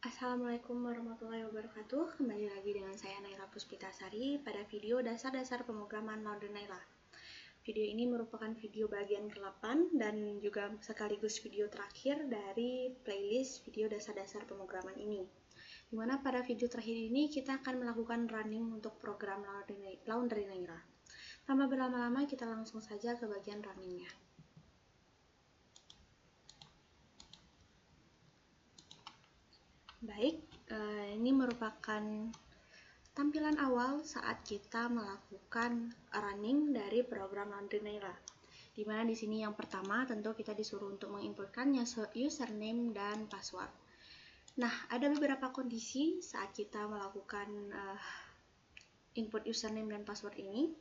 Assalamualaikum warahmatullahi wabarakatuh. Kembali lagi dengan saya Naila Puspitasari pada video dasar-dasar pemrograman Laundry Naila. Video ini merupakan video bagian ke-8 dan juga sekaligus video terakhir dari playlist video dasar-dasar pemrograman ini. Dimana pada video terakhir ini kita akan melakukan running untuk program Laundry Naila. Tanpa berlama-lama kita langsung saja ke bagian runningnya. Baik, ini merupakan tampilan awal saat kita melakukan running dari program Laundry Naila. Dimana di sini yang pertama tentu kita disuruh untuk menginputkannya username dan password. Nah, ada beberapa kondisi saat kita melakukan input username dan password ini,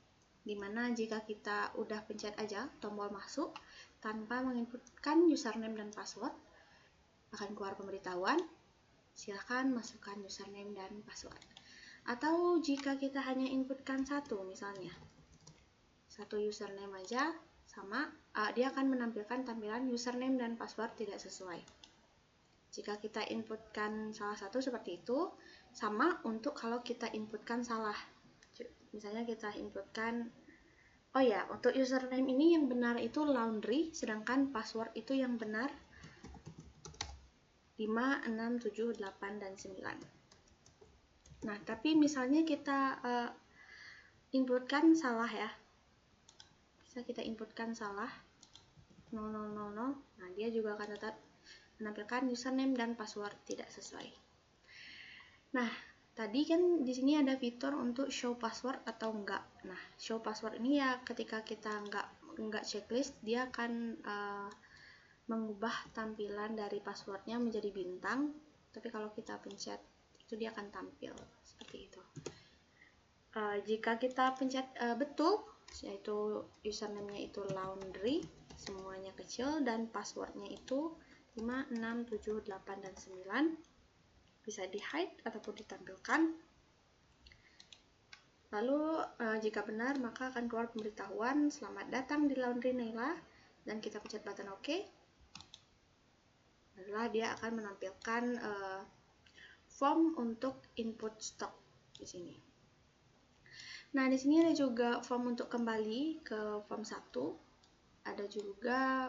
dimana jika kita udah pencet aja tombol masuk tanpa menginputkan username dan password, akan keluar pemberitahuan silahkan masukkan username dan password. Atau jika kita hanya inputkan satu, misalnya satu username aja, sama dia akan menampilkan tampilan username dan password tidak sesuai. Jika kita inputkan salah satu seperti itu, sama untuk kalau kita inputkan salah. Misalnya kita inputkan, untuk username ini yang benar itu laundry, sedangkan password itu yang benar 5, 6, 7, 8, dan 9. Nah, tapi misalnya kita inputkan salah ya. Bisa kita inputkan salah 0000. Nah, dia juga akan tetap menampilkan username dan password tidak sesuai. Nah, tadi kan di sini ada fitur untuk show password atau enggak. Nah, show password ini ya ketika kita enggak checklist, dia akan mengubah tampilan dari passwordnya menjadi bintang, tapi kalau kita pencet itu dia akan tampil seperti itu. Jika kita pencet betul, yaitu username-nya itu laundry, semuanya kecil, dan passwordnya itu 5, 6, 7, 8, dan 9, bisa di hide ataupun ditampilkan. Lalu jika benar maka akan keluar pemberitahuan selamat datang di Laundry Naila, dan kita pencet button OK. Adalah dia akan menampilkan form untuk input stok di sini. Nah, di sini ada juga form untuk kembali ke form 1. Ada juga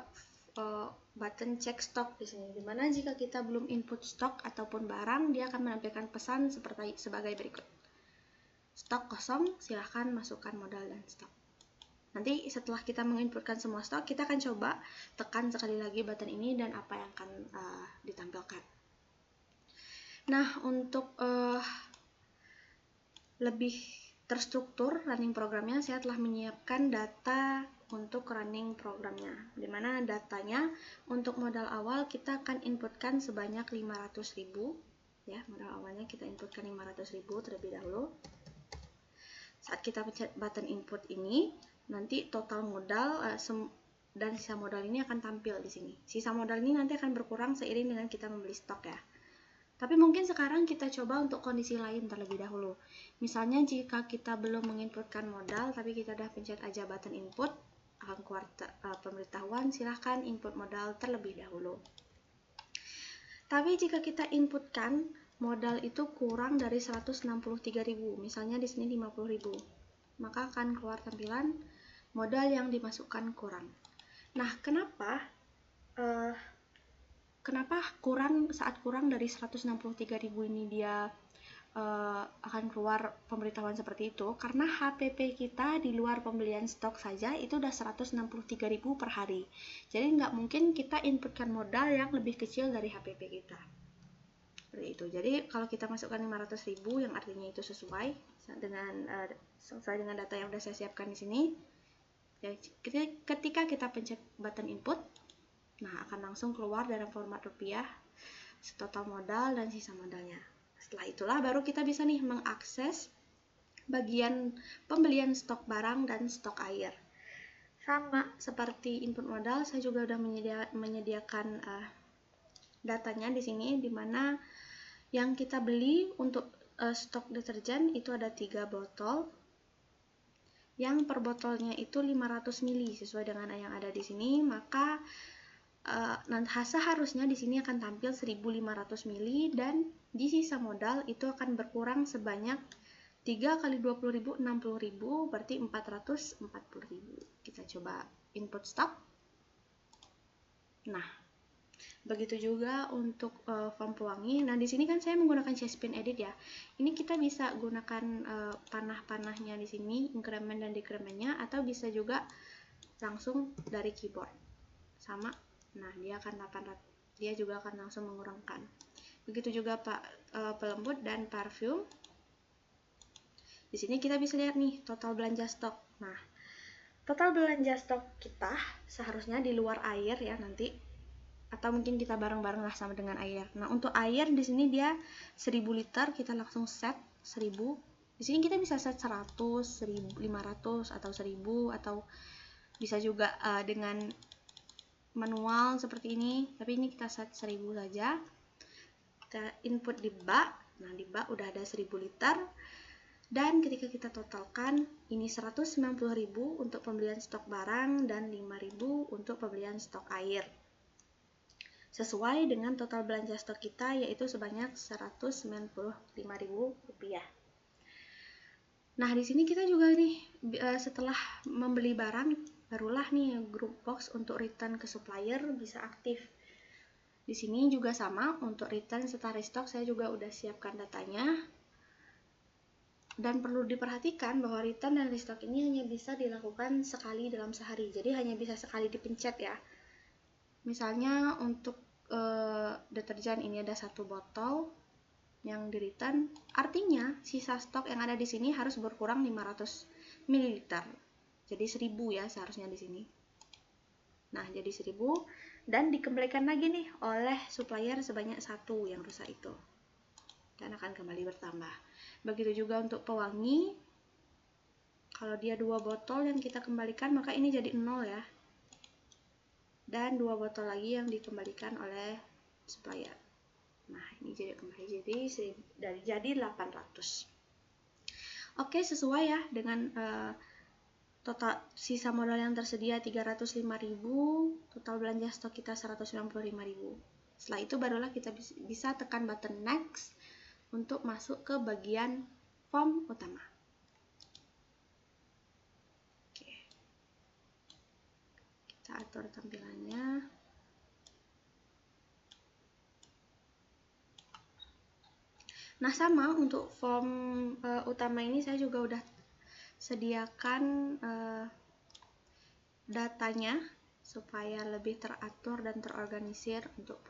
button cek stok di sini. Dimana jika kita belum input stok ataupun barang, dia akan menampilkan pesan sebagai berikut. Stok kosong, silahkan masukkan modal dan stok. Nanti setelah kita menginputkan semua stok, kita akan coba tekan sekali lagi button ini dan apa yang akan ditampilkan. Nah, untuk lebih terstruktur running programnya, saya telah menyiapkan data untuk running programnya. Dimana datanya untuk modal awal kita akan inputkan sebanyak 500.000. Ya, modal awalnya kita inputkan 500.000 terlebih dahulu. Saat kita pencet button input ini, nanti total modal dan sisa modal ini akan tampil di sini. Sisa modal ini nanti akan berkurang seiring dengan kita membeli stok ya. Tapi mungkin sekarang kita coba untuk kondisi lain terlebih dahulu. Misalnya jika kita belum menginputkan modal, tapi kita udah pencet aja button input, akan keluar pemberitahuan silahkan input modal terlebih dahulu. Tapi jika kita inputkan modal itu kurang dari 163.000, misalnya di sini 50.000, maka akan keluar tampilan modal yang dimasukkan kurang. Nah, kenapa saat kurang dari 163.000 ini dia akan keluar pemberitahuan seperti itu? Karena HPP kita di luar pembelian stok saja itu udah 163.000 per hari. Jadi nggak mungkin kita inputkan modal yang lebih kecil dari HPP kita. Seperti itu. Jadi kalau kita masukkan 500.000 yang artinya itu sesuai dengan data yang sudah saya siapkan di sini. Ketika kita pencet button input, nah akan langsung keluar dalam format rupiah total modal dan sisa modalnya. Setelah itulah baru kita bisa nih mengakses bagian pembelian stok barang dan stok air. Sama seperti input modal, saya juga sudah menyediakan datanya di sini, di mana yang kita beli untuk stok deterjen itu ada 3 botol. Yang per botolnya itu 500 ml sesuai dengan yang ada di sini, maka seharusnya di sini akan tampil 1.500 mili dan di sisa modal itu akan berkurang sebanyak 3 kali 20.000 60.000 berarti 440.000. Kita coba input stop. Nah, begitu juga untuk form pewangi. Nah, di sini kan saya menggunakan Chespin Edit ya. Ini kita bisa gunakan panah-panahnya di sini, increment dan decrementnya, atau bisa juga langsung dari keyboard. Sama. Nah, dia juga akan langsung mengurangkan. Begitu juga pelembut dan parfum. Di sini kita bisa lihat nih total belanja stok. Nah, total belanja stok kita seharusnya di luar air ya nanti, atau mungkin kita bareng-bareng lah sama dengan air. Nah, untuk air di sini dia 1000 liter, kita langsung set 1000. Di sini kita bisa set 100, 1500 atau 1000, atau bisa juga dengan manual seperti ini, tapi ini kita set 1000 saja. Kita input di bak. Nah, di bak udah ada 1000 liter. Dan ketika kita totalkan, ini 190.000 untuk pembelian stok barang dan 5.000 untuk pembelian stok air. Sesuai dengan total belanja stok kita, yaitu sebanyak Rp195.000. Nah, di sini kita juga nih setelah membeli barang, barulah nih group box untuk return ke supplier bisa aktif. Di sini juga sama, untuk return serta restock saya juga udah siapkan datanya. Dan perlu diperhatikan bahwa return dan restock ini hanya bisa dilakukan sekali dalam sehari. Jadi hanya bisa sekali dipencet ya. Misalnya untuk deterjen ini ada 1 botol yang di return, artinya sisa stok yang ada di sini harus berkurang 500 ml. Jadi 1000 ya seharusnya di sini. Nah, jadi 1000 dan dikembalikan lagi nih oleh supplier sebanyak 1 yang rusak itu. Dan akan kembali bertambah. Begitu juga untuk pewangi. Kalau dia 2 botol yang kita kembalikan, maka ini jadi 0 ya. Dan 2 botol lagi yang dikembalikan oleh supplier. Nah, ini jadi kembali jadi 800. Oke, sesuai ya dengan total sisa modal yang tersedia 305.000, total belanja stok kita 195.000. Setelah itu barulah kita bisa tekan button next untuk masuk ke bagian form utama. Oke. Kita atur tampilannya. Nah, sama untuk form utama ini saya juga udah sediakan datanya supaya lebih teratur dan terorganisir untuk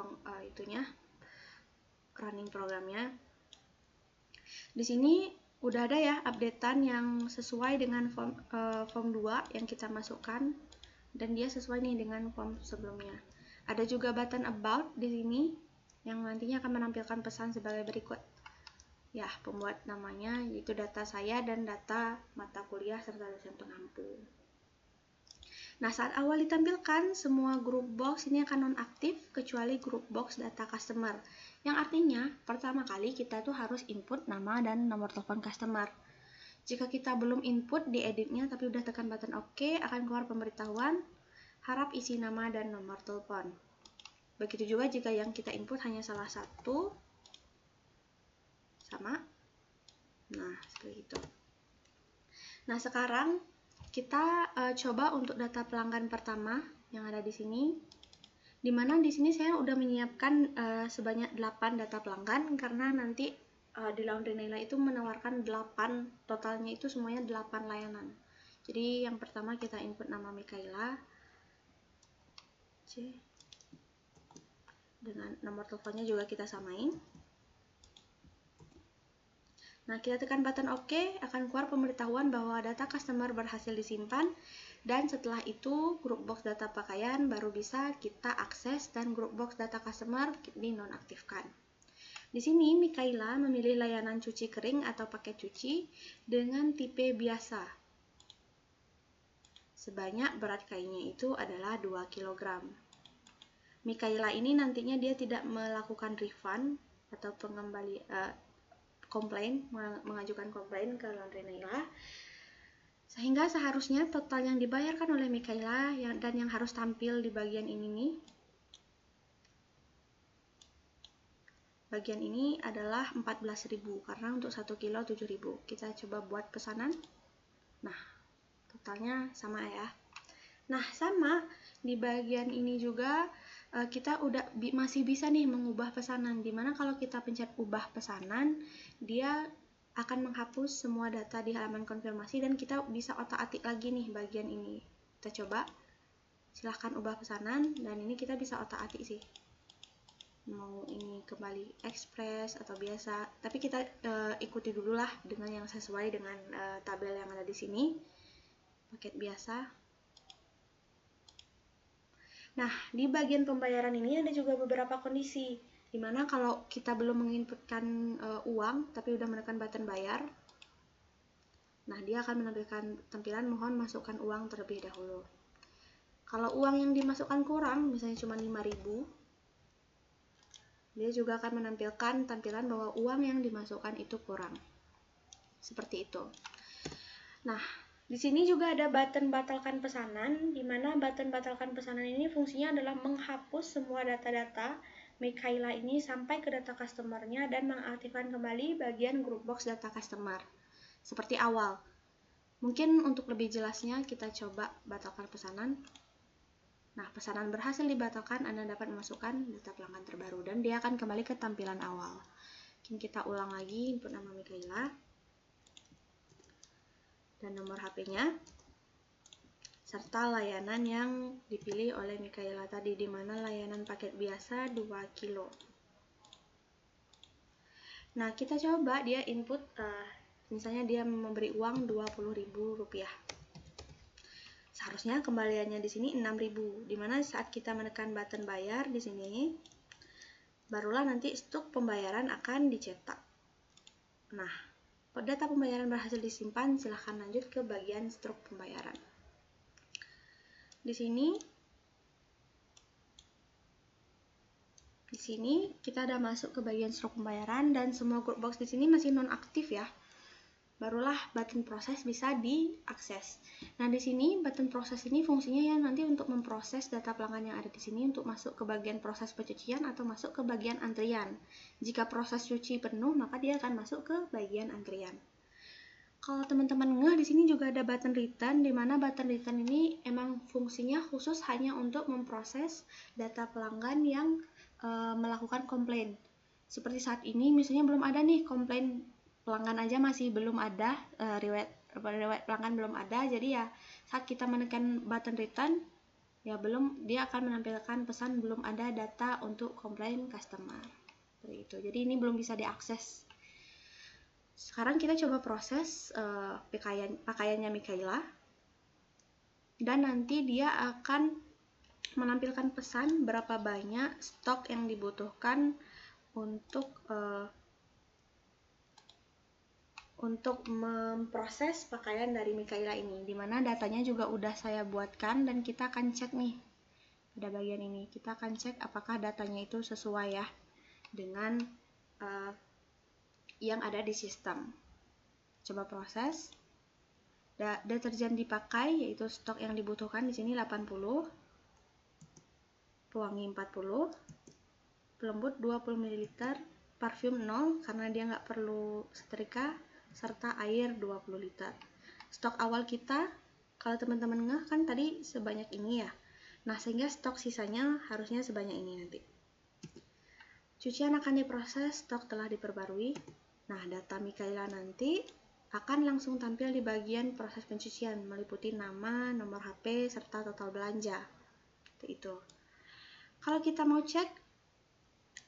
running programnya. Di sini udah ada ya updatean yang sesuai dengan form 2 yang kita masukkan, dan dia sesuai nih dengan form sebelumnya. Ada juga button about di sini yang nantinya akan menampilkan pesan sebagai berikut. Ya, pembuat namanya yaitu data saya dan data mata kuliah serta dosen pengampu. Nah, saat awal ditampilkan, semua group box ini akan nonaktif kecuali group box data customer. Yang artinya, pertama kali kita tuh harus input nama dan nomor telepon customer. Jika kita belum input di editnya tapi udah tekan button OK, akan keluar pemberitahuan, harap isi nama dan nomor telepon. Begitu juga jika yang kita input hanya salah satu, sama. Nah, seperti itu. Nah, sekarang kita coba untuk data pelanggan pertama yang ada di sini. Dimana di sini saya udah menyiapkan sebanyak 8 data pelanggan karena nanti di Laundry Naila itu menawarkan 8, totalnya itu semuanya 8 layanan. Jadi yang pertama kita input nama Mikaela. Dengan nomor teleponnya juga kita samain. Nah, kita tekan button OK, akan keluar pemberitahuan bahwa data customer berhasil disimpan, dan setelah itu group box data pakaian baru bisa kita akses dan group box data customer dinonaktifkan. Di sini Mikaela memilih layanan cuci kering atau paket cuci dengan tipe biasa. Sebanyak berat kainnya itu adalah 2 kg. Mikaela ini nantinya dia tidak melakukan refund atau mengajukan komplain ke Laundry Naila, sehingga seharusnya total yang dibayarkan oleh Mikaela dan yang harus tampil di bagian ini nih bagian ini adalah 14.000 karena untuk 1 kilo 7.000. Kita coba buat pesanan. Nah, totalnya sama ya. Nah, sama di bagian ini juga kita masih bisa nih mengubah pesanan, dimana kalau kita pencet ubah pesanan, dia akan menghapus semua data di halaman konfirmasi dan kita bisa otak-atik lagi nih bagian ini. Kita coba, silahkan ubah pesanan, dan ini kita bisa otak-atik sih, mau ini kembali ekspres atau biasa, tapi kita ikuti dulu lah dengan yang sesuai dengan tabel yang ada di sini, paket biasa. Nah, di bagian pembayaran ini ada juga beberapa kondisi, dimana kalau kita belum menginputkan uang, tapi udah menekan button bayar, nah dia akan menampilkan tampilan mohon masukkan uang terlebih dahulu. Kalau uang yang dimasukkan kurang, misalnya cuma 5.000, dia juga akan menampilkan tampilan bahwa uang yang dimasukkan itu kurang. Seperti itu. Nah, di sini juga ada button batalkan pesanan, di mana button batalkan pesanan ini fungsinya adalah menghapus semua data-data Mikaela ini sampai ke data customer-nya dan mengaktifkan kembali bagian group box data customer. Seperti awal. Mungkin untuk lebih jelasnya kita coba batalkan pesanan. Nah, pesanan berhasil dibatalkan, Anda dapat memasukkan data pelanggan terbaru dan dia akan kembali ke tampilan awal. Mungkin kita ulang lagi, input nama Mikaela dan nomor HP-nya, serta layanan yang dipilih oleh Mikaela tadi, di mana layanan paket biasa 2 kilo. Nah, kita coba dia input, misalnya dia memberi uang Rp20.000. Seharusnya kembaliannya di sini 6.000, di mana saat kita menekan button bayar di sini, barulah nanti stuk pembayaran akan dicetak. Nah, data pembayaran berhasil disimpan, silahkan lanjut ke bagian struk pembayaran. Di sini kita ada masuk ke bagian struk pembayaran dan semua group box di sini masih nonaktif ya. Barulah button proses bisa diakses. Nah, di sini button proses ini fungsinya ya nanti untuk memproses data pelanggan yang ada di sini untuk masuk ke bagian proses pencucian atau masuk ke bagian antrian. Jika proses cuci penuh, maka dia akan masuk ke bagian antrian. Kalau teman-teman di sini juga ada button return, di mana button return ini emang fungsinya khusus hanya untuk memproses data pelanggan yang melakukan komplain. Seperti saat ini misalnya belum ada nih komplain pelanggan aja masih belum ada, riwayat pelanggan belum ada, jadi ya saat kita menekan button return ya dia akan menampilkan pesan belum ada data untuk komplain customer. Seperti itu. Jadi ini belum bisa diakses. Sekarang kita coba proses pakaiannya Mikaela, dan nanti dia akan menampilkan pesan berapa banyak stok yang dibutuhkan untuk memproses pakaian dari Mikaela ini, dimana datanya juga udah saya buatkan dan kita akan cek nih pada bagian ini, kita akan cek apakah datanya itu sesuai ya dengan yang ada di sistem. Coba proses. Deterjen dipakai yaitu stok yang dibutuhkan di sini 80, pewangi 40, pelembut 20 ml, parfum 0 karena dia nggak perlu setrika, serta air 20 liter. Stok awal kita, kalau teman-teman kan tadi sebanyak ini ya. Nah, sehingga stok sisanya harusnya sebanyak ini nanti. Cucian akan diproses, stok telah diperbarui. Nah, data Mikaela nanti akan langsung tampil di bagian proses pencucian, meliputi nama, nomor HP, serta total belanja. Seperti itu. Kalau kita mau cek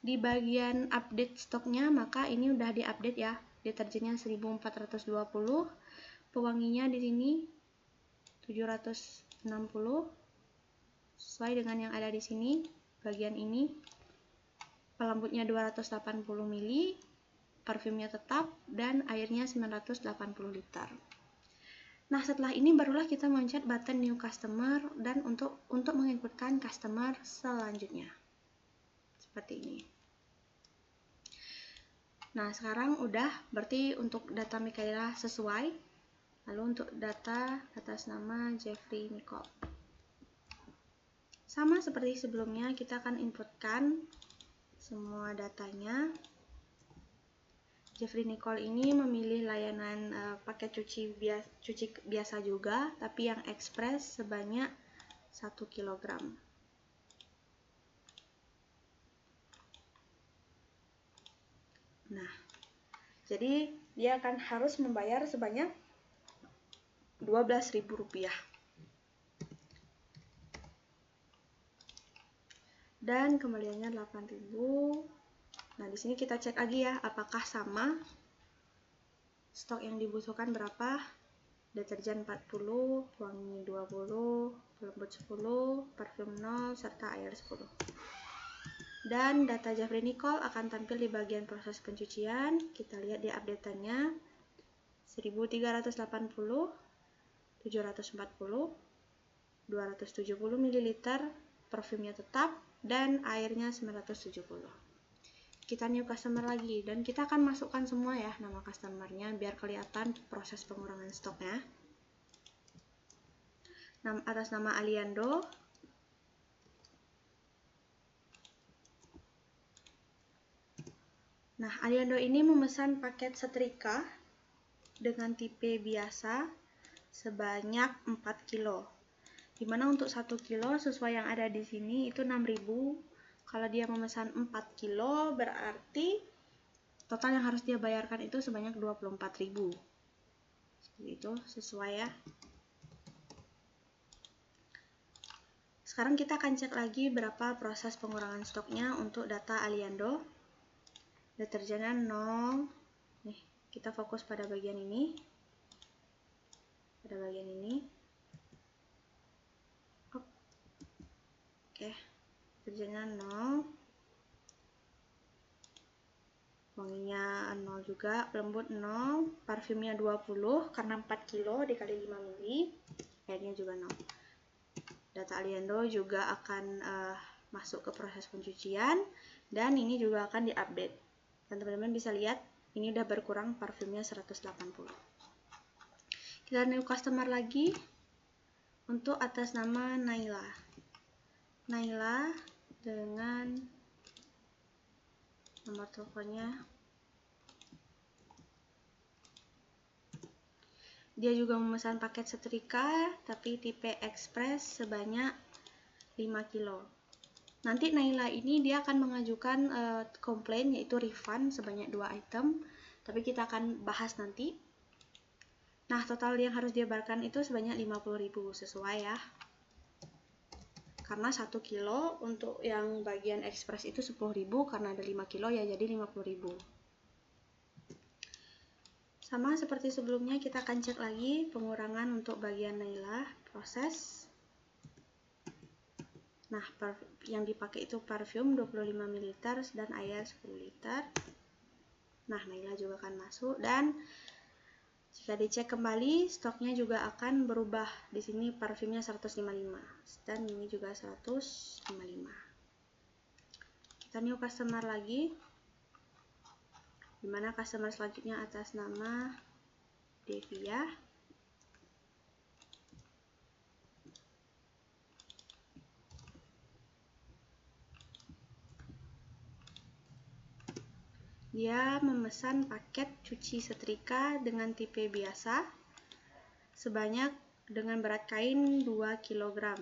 di bagian update stoknya, maka ini udah diupdate ya. Deterjennya 1420, pewanginya di sini 760, sesuai dengan yang ada di sini. Bagian ini pelembutnya 280 ml, parfumnya tetap, dan airnya 980 liter. Nah, setelah ini barulah kita mencet button new customer dan untuk menginputkan customer selanjutnya. Seperti ini. Nah, sekarang udah berarti untuk data Mikaela sesuai. Lalu untuk data atas nama Jeffrey Nicole. Sama seperti sebelumnya, kita akan inputkan semua datanya. Jeffrey Nicole ini memilih layanan paket cuci biasa juga, tapi yang ekspres sebanyak 1 kg. Nah, jadi dia akan harus membayar sebanyak Rp12.000. Dan kembaliannya 8.000. Nah, di sini kita cek lagi ya, apakah sama stok yang dibutuhkan berapa? Deterjen 40, wangi 20, pelembut 10, parfum 0, serta air 10. Dan data Jeffrey Nicole akan tampil di bagian proses pencucian. Kita lihat di update-nya 1380, 740, 270 ml, parfumnya tetap, dan airnya 970. Kita new customer lagi, dan kita akan masukkan semua ya nama customernya biar kelihatan proses pengurangan stoknya. Atas nama Aliando. Nah, Aliando ini memesan paket setrika dengan tipe biasa sebanyak 4 kilo. Dimana untuk 1 kilo sesuai yang ada di sini itu 6.000. Kalau dia memesan 4 kilo berarti total yang harus dia bayarkan itu sebanyak 24.000. Seperti itu, sesuai ya. Sekarang kita akan cek lagi berapa proses pengurangan stoknya untuk data Aliando. Deterjennya 0. Nih, kita fokus pada bagian ini. Pada bagian ini. Oke. Deterjennya 0. Wanginya 0 juga, pelembut 0, parfumnya 20 karena 4 kilo dikali 5 ml. Airnya juga 0. Data Aliando juga akan masuk ke proses pencucian dan ini juga akan diupdate. Dan teman-teman bisa lihat ini udah berkurang parfumnya 180. Kita new customer lagi untuk atas nama Naila. Naila dengan nomor teleponnya. Dia juga memesan paket setrika tapi tipe ekspres sebanyak 5 kilo. Nanti Naila ini dia akan mengajukan komplain yaitu refund sebanyak 2 item, tapi kita akan bahas nanti. Nah, total yang harus dia bayarkan itu sebanyak 50.000 sesuai ya. Karena 1 kilo untuk yang bagian ekspres itu 10.000, karena ada 5 kilo ya jadi 50.000. Sama seperti sebelumnya, kita akan cek lagi pengurangan untuk bagian Naila proses. Nah, yang dipakai itu parfum 25 ml dan air 10 liter. Nah, Naila juga akan masuk dan jika dicek kembali stoknya juga akan berubah. Di sini parfumnya 155 dan ini juga 155. Kita new customer lagi. Dimana customer selanjutnya atas nama Devia. Dia memesan paket cuci setrika dengan tipe biasa sebanyak dengan berat kain 2 kg.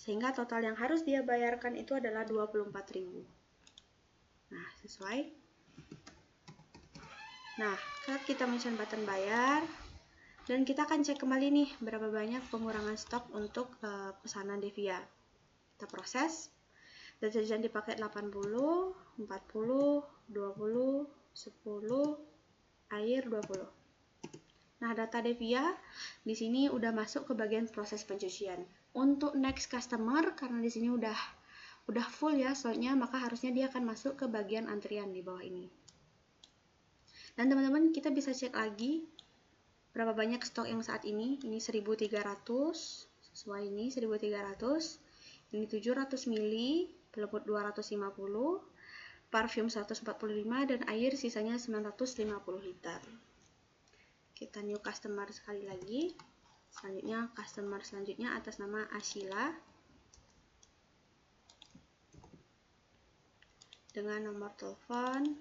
Sehingga total yang harus dia bayarkan itu adalah 24.000. Nah, sesuai. Nah, kita mention button bayar dan kita akan cek kembali nih berapa banyak pengurangan stok untuk pesanan Devia. Kita proses. Deterjen dipakai 80, 40, 20, 10, air 20. Nah, data Devia di sini udah masuk ke bagian proses pencucian. Untuk next customer karena di sini udah full ya slotnya, maka harusnya dia akan masuk ke bagian antrian di bawah ini. Dan teman-teman kita bisa cek lagi berapa banyak stok yang saat ini. Ini 1.300, sesuai ini 1.300. Ini 700 ml, pelembut 250, parfum 145 dan air sisanya 950 liter. Kita new customer sekali lagi. Selanjutnya customer selanjutnya atas nama Ashila. dengan nomor telepon.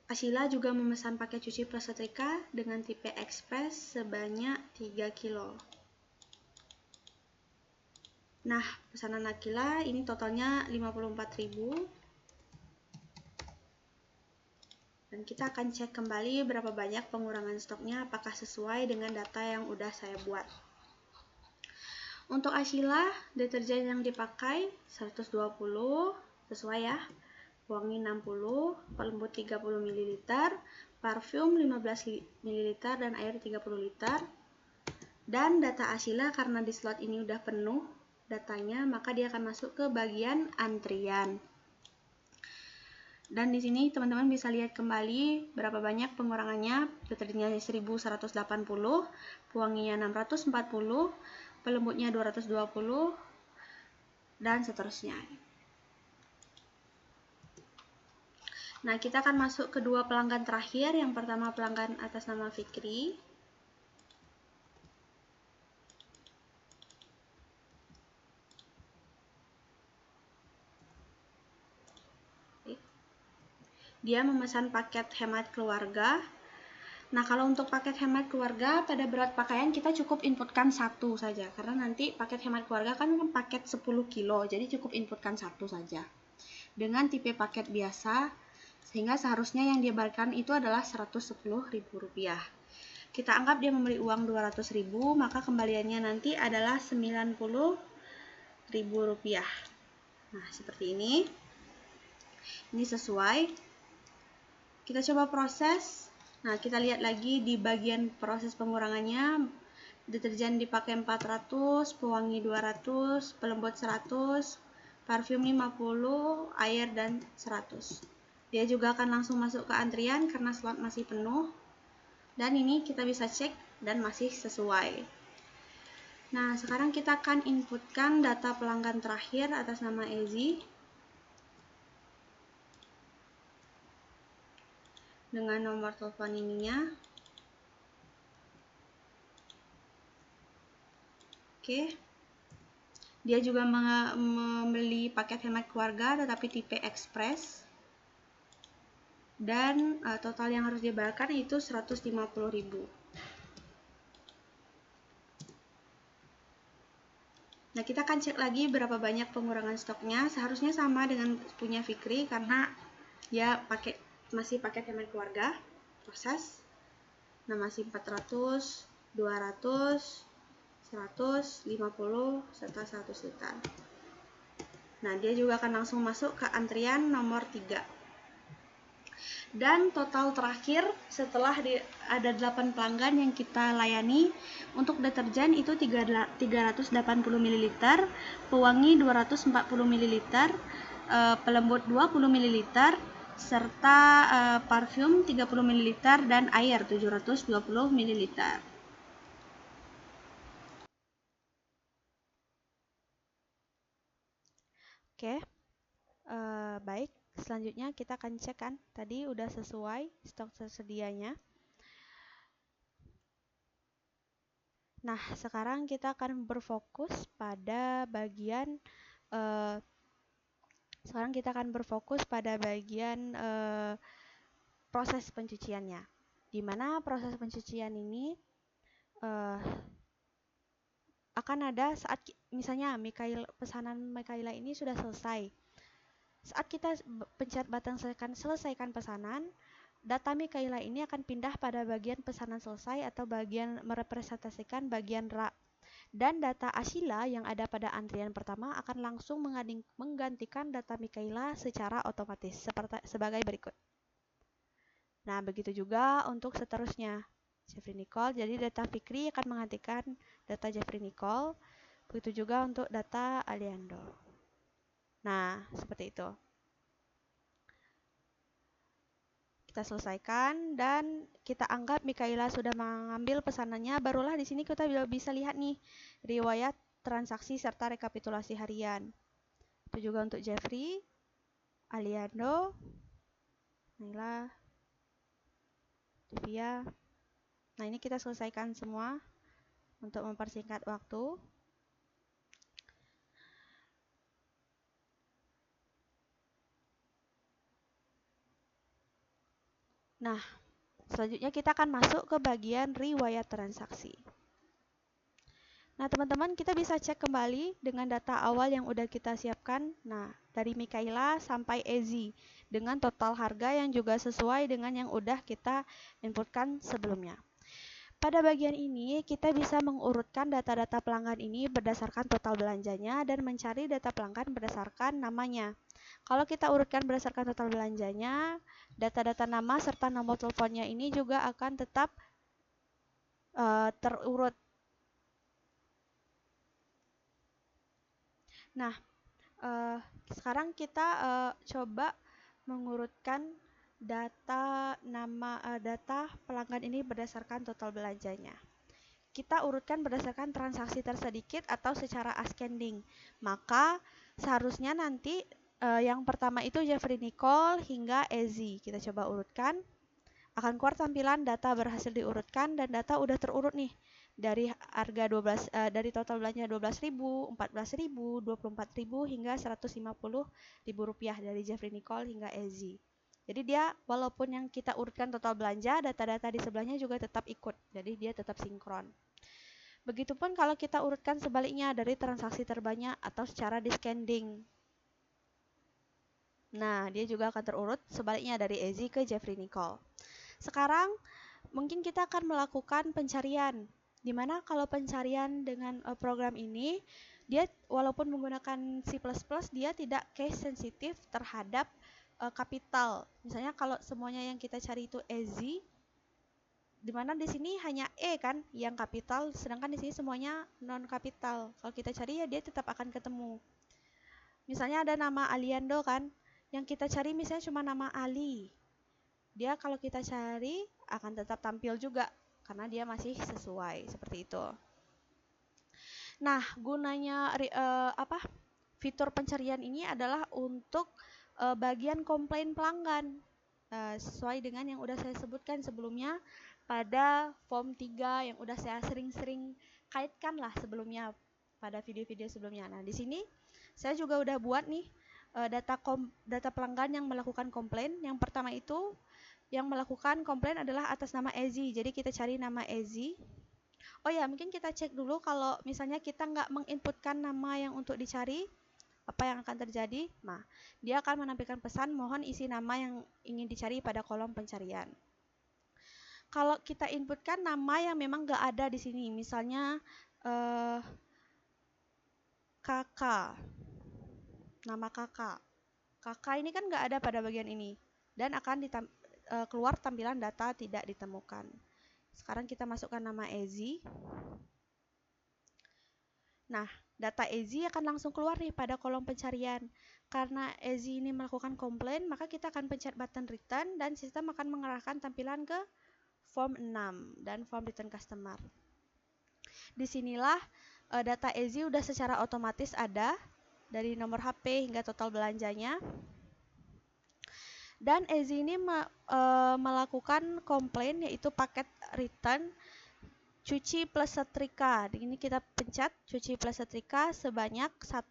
Asila juga memesan paket cuci plus setrika dengan tipe Express sebanyak 3 kilo. Nah, pesanan Akila ini totalnya 54.000. Dan kita akan cek kembali berapa banyak pengurangan stoknya, apakah sesuai dengan data yang udah saya buat. Untuk Asila, deterjen yang dipakai 120, sesuai ya. Wangi 60, pelembut 30 ml, parfum 15 ml, dan air 30 liter. Dan data Asila karena di slot ini udah penuh datanya, maka dia akan masuk ke bagian antrian. Dan di sini teman-teman bisa lihat kembali berapa banyak pengurangannya. Deterjennya 1180, pewanginya 640, pelembutnya 220, dan seterusnya. Nah, kita akan masuk ke dua pelanggan terakhir. Yang pertama pelanggan atas nama Fikri. Dia memesan paket hemat keluarga. Nah, kalau untuk paket hemat keluarga, pada berat pakaian kita cukup inputkan satu saja. Karena nanti paket hemat keluarga kan paket 10 kilo, jadi cukup inputkan satu saja. Dengan tipe paket biasa, sehingga seharusnya yang dia bayarkan itu adalah Rp110.000. Kita anggap dia memberi uang Rp200.000, maka kembaliannya nanti adalah Rp90.000. Nah, seperti ini. Ini sesuai. Kita coba proses. Nah, kita lihat lagi di bagian proses pengurangannya. Deterjen dipakai 400, pewangi 200, pelembut 100, parfum 50, air dan 100. Dia juga akan langsung masuk ke antrian karena slot masih penuh. Dan ini kita bisa cek dan masih sesuai. Nah, sekarang kita akan inputkan data pelanggan terakhir atas nama Ezi. Dengan nomor telepon ininya. Oke. Dia juga membeli paket hemat keluarga tetapi tipe Express. Dan total yang harus dibayarkan itu Rp150.000. Nah, kita akan cek lagi berapa banyak pengurangan stoknya. Seharusnya sama dengan punya Fikri karena ya masih paket hemat keluarga. Proses. Nah, masih 400, 200, 150, serta 100 liter. Nah, dia juga akan langsung masuk ke antrian nomor 3. Dan total terakhir setelah ada 8 pelanggan yang kita layani, untuk deterjen itu 380 ml, pewangi 240 ml, pelembut 20 ml, serta parfum 30 ml dan air 720 ml. Oke. Baik, selanjutnya kita akan cek kan tadi udah sesuai stok tersedianya. Nah, sekarang kita akan berfokus pada bagian proses pencuciannya. Di mana proses pencucian ini akan ada saat misalnya pesanan Mikaela ini sudah selesai. Saat kita pencet button selesaikan pesanan, data Mikaela ini akan pindah pada bagian pesanan selesai atau bagian merepresentasikan bagian rak. Dan data Asila yang ada pada antrian pertama akan langsung menggantikan data Mikaela secara otomatis sebagai berikut. Nah, begitu juga untuk seterusnya. Jeffrey Nicole, jadi data Fikri akan menggantikan data Jeffrey Nicole. Begitu juga untuk data Aliando. Nah, seperti itu. Kita selesaikan dan kita anggap Mikaela sudah mengambil pesanannya. Barulah di sini kita bisa lihat nih riwayat transaksi serta rekapitulasi harian. Itu juga untuk Jeffrey, Aliando, Naila, Divya. Nah, ini kita selesaikan semua untuk mempersingkat waktu. Nah, selanjutnya kita akan masuk ke bagian riwayat transaksi. Nah, teman-teman, kita bisa cek kembali dengan data awal yang udah kita siapkan. Nah, dari Mikaela sampai Ezi dengan total harga yang juga sesuai dengan yang udah kita inputkan sebelumnya. Pada bagian ini, kita bisa mengurutkan data-data pelanggan ini berdasarkan total belanjanya dan mencari data pelanggan berdasarkan namanya. Kalau kita urutkan berdasarkan total belanjanya, data-data nama serta nomor teleponnya ini juga akan tetap terurut. Nah, sekarang kita coba mengurutkan data data pelanggan ini berdasarkan total belanjanya. Kita urutkan berdasarkan transaksi tersedikit atau secara ascending. Maka seharusnya nanti yang pertama itu Jeffrey Nicole hingga Ezi. Kita coba urutkan. Akan keluar tampilan data berhasil diurutkan dan data udah terurut nih. Dari harga dari total belanja 12.000, 14.000, 24.000 hingga 150.000 rupiah dari Jeffrey Nicole hingga Ezi. Jadi dia walaupun yang kita urutkan total belanja, data-data di sebelahnya juga tetap ikut. Jadi dia tetap sinkron. Begitupun kalau kita urutkan sebaliknya dari transaksi terbanyak atau secara descending. Nah, dia juga akan terurut sebaliknya dari Ezi ke Jeffrey Nicole. Sekarang mungkin kita akan melakukan pencarian. Dimana kalau pencarian dengan program ini, dia walaupun menggunakan C++, dia tidak case sensitif terhadap kapital. Misalnya kalau semuanya yang kita cari itu EZ, dimana di sini hanya E kan yang kapital, sedangkan di sini semuanya non kapital. Kalau kita cari ya dia tetap akan ketemu. Misalnya ada nama Aliando kan, yang kita cari misalnya cuma nama Ali. Dia kalau kita cari akan tetap tampil juga karena dia masih sesuai seperti itu. Nah, gunanya fitur pencarian ini adalah untuk bagian komplain pelanggan. Sesuai dengan yang udah saya sebutkan sebelumnya pada form 3 yang udah saya sering-sering kaitkan lah sebelumnya pada video-video sebelumnya. Nah, di sini saya juga udah buat nih data pelanggan yang melakukan komplain. Yang pertama itu yang melakukan komplain adalah atas nama Ezi. Jadi kita cari nama Ezi. Oh ya, mungkin kita cek dulu kalau misalnya kita nggak menginputkan nama yang untuk dicari, apa yang akan terjadi? Nah, dia akan menampilkan pesan mohon isi nama yang ingin dicari pada kolom pencarian. Kalau kita inputkan nama yang memang nggak ada di sini, misalnya kakak, nama kakak. Kakak ini kan nggak ada pada bagian ini dan akan keluar tampilan data tidak ditemukan. Sekarang kita masukkan nama Ezi. Nah, data Ezi akan langsung keluar nih pada kolom pencarian. Karena Ezi ini melakukan komplain, maka kita akan pencet button return dan sistem akan mengarahkan tampilan ke form 6 dan form return customer. Disinilah data Ezi udah secara otomatis ada dari nomor HP hingga total belanjanya. Dan Ezi ini melakukan komplain yaitu paket return cuci plus setrika. Ini kita pencet cuci plus setrika sebanyak 1,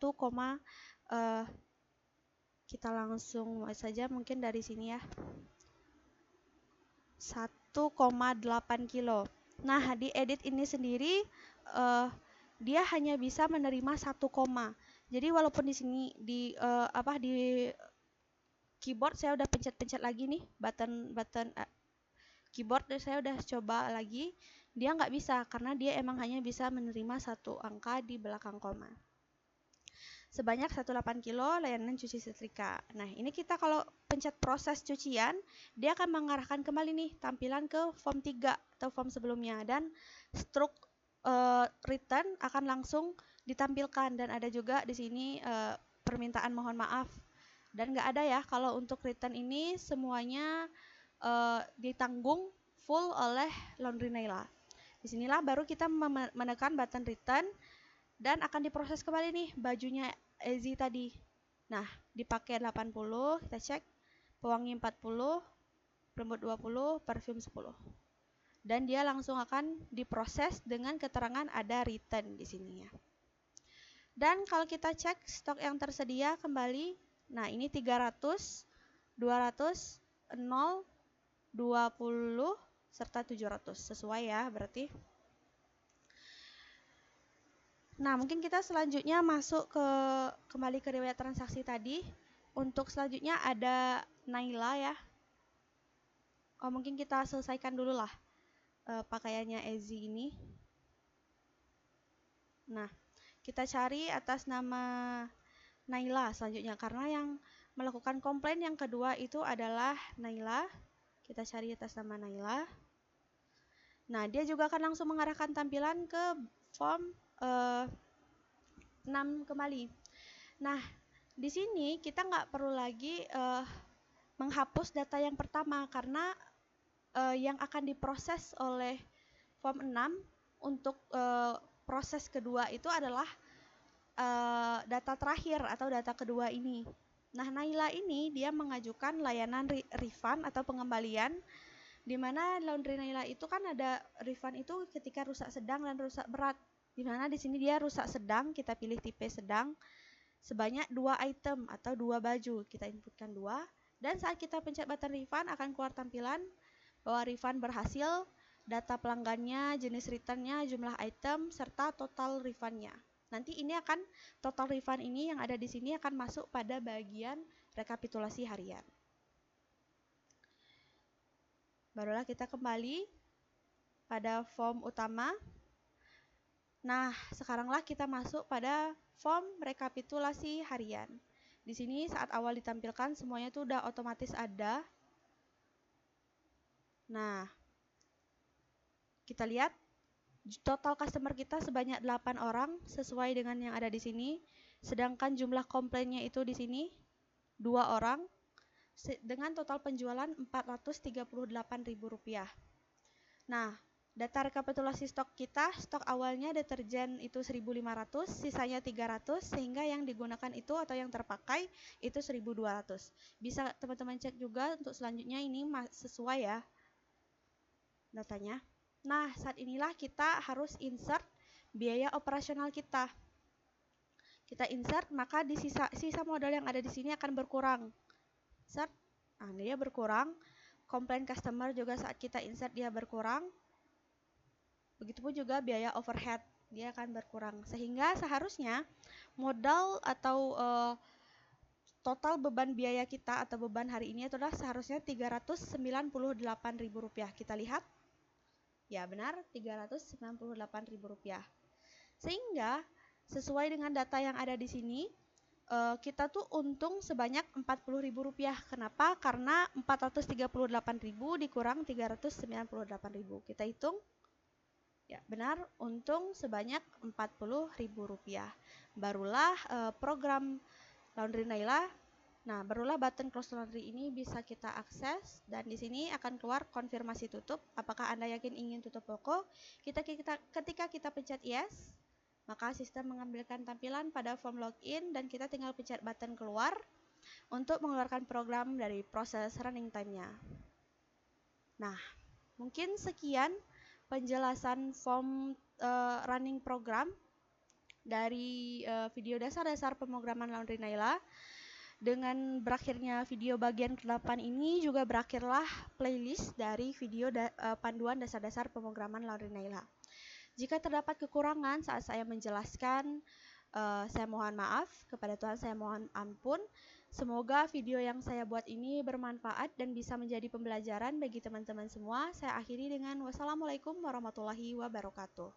kita langsung saja mungkin dari sini ya. 1,8 kilo. Nah, di edit ini sendiri dia hanya bisa menerima 1, jadi walaupun di sini di keyboard saya udah pencet-pencet lagi nih button keyboard saya udah coba lagi, dia nggak bisa karena dia emang hanya bisa menerima 1 angka di belakang koma. Sebanyak 18 kilo layanan cuci setrika. Nah, ini kita kalau pencet proses cucian, dia akan mengarahkan kembali nih tampilan ke form 3 atau form sebelumnya dan stroke return akan langsung ditampilkan dan ada juga di sini permintaan mohon maaf. Dan nggak ada ya kalau untuk return ini semuanya ditanggung full oleh Laundry Naila. Disinilah baru kita menekan button return dan akan diproses kembali nih bajunya Ezi tadi. Nah, dipakai 80, kita cek, pewangi 40, pelembut 20, parfum 10. Dan dia langsung akan diproses dengan keterangan ada return di sini ya. Dan kalau kita cek stok yang tersedia kembali, nah ini 300, 200, 0, 20 serta 700. Sesuai ya berarti. Nah, mungkin kita selanjutnya masuk kembali ke riwayat transaksi tadi. Untuk selanjutnya ada Naila ya. Mungkin kita selesaikan dulu lah pakaiannya Ezi ini. Nah, kita cari atas nama Naila selanjutnya karena yang melakukan komplain yang kedua itu adalah Naila. Kita cari atas nama Naila. Nah, dia juga akan langsung mengarahkan tampilan ke form 6 kembali. Nah, di sini kita nggak perlu lagi menghapus data yang pertama karena yang akan diproses oleh form 6 untuk proses kedua itu adalah data terakhir atau data kedua ini. Nah, Naila ini dia mengajukan layanan refund atau pengembalian, di mana laundry Naila itu kan ada refund itu ketika rusak sedang dan rusak berat. Di mana di sini dia rusak sedang, kita pilih tipe sedang, sebanyak 2 item atau 2 baju. Kita inputkan 2, dan saat kita pencet button refund akan keluar tampilan bahwa refund berhasil, data pelanggannya, jenis returnnya, jumlah item, serta total refundnya. Nanti ini akan total refund ini yang ada di sini akan masuk pada bagian rekapitulasi harian. Barulah kita kembali pada form utama. Nah, sekaranglah kita masuk pada form rekapitulasi harian. Di sini saat awal ditampilkan semuanya itu udah otomatis ada. Nah, kita lihat total customer kita sebanyak 8 orang sesuai dengan yang ada di sini. Sedangkan jumlah komplainnya itu di sini 2 orang dengan total penjualan Rp438.000. Nah, data rekapitulasi stok kita, stok awalnya deterjen itu 1.500, sisanya 300, sehingga yang digunakan itu atau yang terpakai itu 1.200. Bisa teman-teman cek juga untuk selanjutnya ini sesuai ya datanya. Nah, saat inilah kita harus insert biaya operasional kita. Kita insert, maka di sisa modal yang ada di sini akan berkurang. Insert, nah dia berkurang. Komplain customer juga saat kita insert dia berkurang. Begitupun juga biaya overhead, dia akan berkurang. Sehingga seharusnya modal atau total beban biaya kita atau beban hari ini adalah seharusnya Rp398.000. Kita lihat. Ya benar, Rp398.000. Sehingga sesuai dengan data yang ada di sini, kita tuh untung sebanyak Rp40.000. Kenapa? Karena 438.000 dikurang 398.000. Kita hitung. Ya benar, untung sebanyak Rp40.000. Barulah program Laundry Naila. Nah, barulah button close laundry ini bisa kita akses, dan di sini akan keluar konfirmasi tutup. Apakah Anda yakin ingin tutup toko? Ketika kita pencet yes, maka sistem mengambilkan tampilan pada form login dan kita tinggal pencet button keluar untuk mengeluarkan program dari proses running time-nya. Nah, mungkin sekian penjelasan form running program dari video dasar-dasar pemrograman Laundry Naila. Dengan berakhirnya video bagian ke-8 ini juga berakhirlah playlist dari video panduan dasar-dasar pemrograman Laundry Naila. Jika terdapat kekurangan saat saya menjelaskan, saya mohon maaf, kepada Tuhan saya mohon ampun. Semoga video yang saya buat ini bermanfaat dan bisa menjadi pembelajaran bagi teman-teman semua. Saya akhiri dengan wassalamualaikum warahmatullahi wabarakatuh.